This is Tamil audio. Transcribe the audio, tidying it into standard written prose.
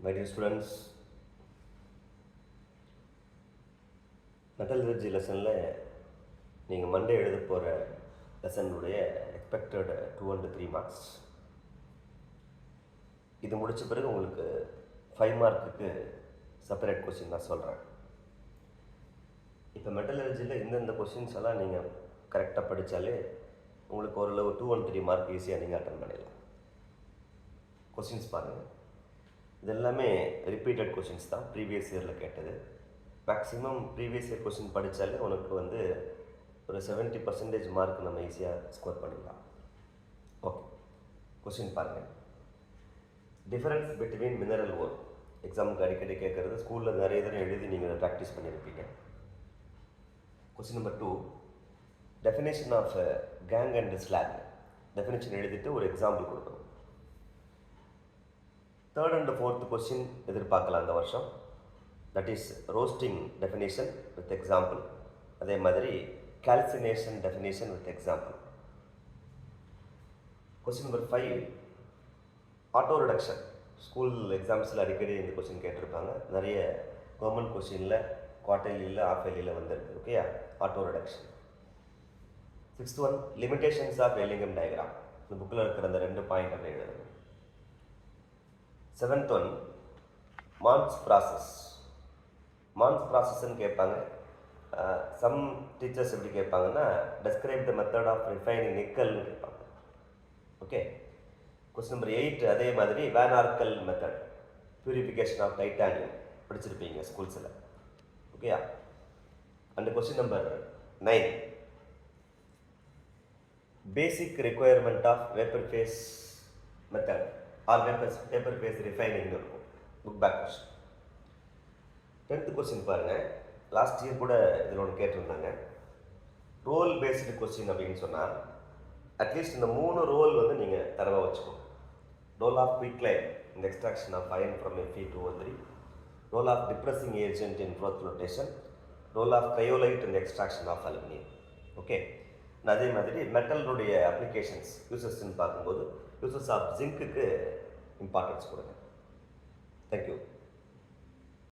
My dear students, மெட்டலர்ஜி லெசனில் நீங்கள் மண்டே எழுத போகிற லெசனுடைய எக்ஸ்பெக்டட் 2 and 3 மார்க்ஸ். இது முடித்த பிறகு உங்களுக்கு 5 மார்க்குக்கு செப்பரேட் கொஸ்டின் நான் சொல்கிறேன். இப்போ மெட்டலர்ஜியில் இந்தந்த கொஸ்டின்ஸ் எல்லாம் நீங்கள் கரெக்டாக படித்தாலே உங்களுக்கு ஓரளவு 2 and 3 மார்க் ஈஸியாக நீங்கள் அட்டன் பண்ணிடலாம். கொஸ்டின்ஸ் பாருங்கள், இது எல்லாமே ரிப்பீட்டட் கொஸ்டின்ஸ் தான், ப்ரீவியஸ் இயரில் கேட்டது. மேக்ஸிமம் ப்ரீவியஸ் இயர் கொஸ்டின் படித்தாலே உனக்கு வந்து ஒரு 70% மார்க் நம்ம ஈஸியாக ஸ்கோர் பண்ணிடலாம். ஓகே, கொஸ்டின் பாருங்கள். டிஃபரன்ஸ் பிட்வீன் மினரல் ஓர். எக்ஸாமுக்கு அடிக்கடி கேட்குறது, ஸ்கூலில் நிறைய தடவை எழுதி நீங்கள் ப்ராக்டிஸ் பண்ணியிருப்பீங்க. Question number 2, definition of gang and slang. Definition எழுதிட்டு ஒரு எக்ஸாம்பிள் கொடுக்கணும். 3rd and 4th கொஸ்டின் எதிர்பார்க்கலாம் அந்த வருஷம். That is roasting definition with example. அதே மாதிரி calcination definition with example. Question number 5, auto reduction. School எக்ஸாம்ஸில் அடிக்கடி இந்த கொஸ்டின் கேட்டிருப்பாங்க. நிறைய கவர்மெண்ட் கொஸ்டினில் குவார்டர்லியில் ஆஃப்-இயர்லியில் வந்திருக்கு. ஓகேயா, auto reduction. 6th one, limitations of Ellingham diagram. இந்த புக்கில் இருக்கிற அந்த 2 பாயிண்ட் அப்படி எழுதணும். 7th one, மான்ஸ் process. மான்ஸ் ப்ராசஸ்ன்னு கேட்பாங்க. சம் டீச்சர்ஸ் எப்படி கேட்பாங்கன்னா, describe the method of refining நிக்கல்னு கேட்பாங்க. ஓகே, கொஸ்டின் நம்பர் 8 அதே மாதிரி van Arkel method, purification of titanium படிச்சிருப்பீங்க ஸ்கூல்ஸில். ஓகேயா. And question number 9, basic requirement of vapour phase method or vapour phase ரிஃபைனிங்னு இருக்கும். Book back question. 10th question பாருங்கள். லாஸ்ட் இயர் கூட இதில் ஒன்று கேட்டிருந்தாங்க. ரோல் பேஸ்டு கொஸ்டின் அப்படின்னு சொன்னால் அட்லீஸ்ட் இந்த 3 ரோல் வந்து நீங்கள் தரவாக வச்சுக்கணும். Role of quicklime in the extraction of iron from Fe2O3, role of depressing agent in froth flotation, role of cryolite in the extraction of aluminium. Okay, அதே மாதிரி மெட்டலுடைய அப்ளிகேஷன்ஸ் யூசஸ்ன்னு பார்க்கும்போது யூசஸ் ஆஃப் ஜிங்க்குக்கு இம்பார்ட்டன்ஸ் கொடுங்க. தேங்க்யூ.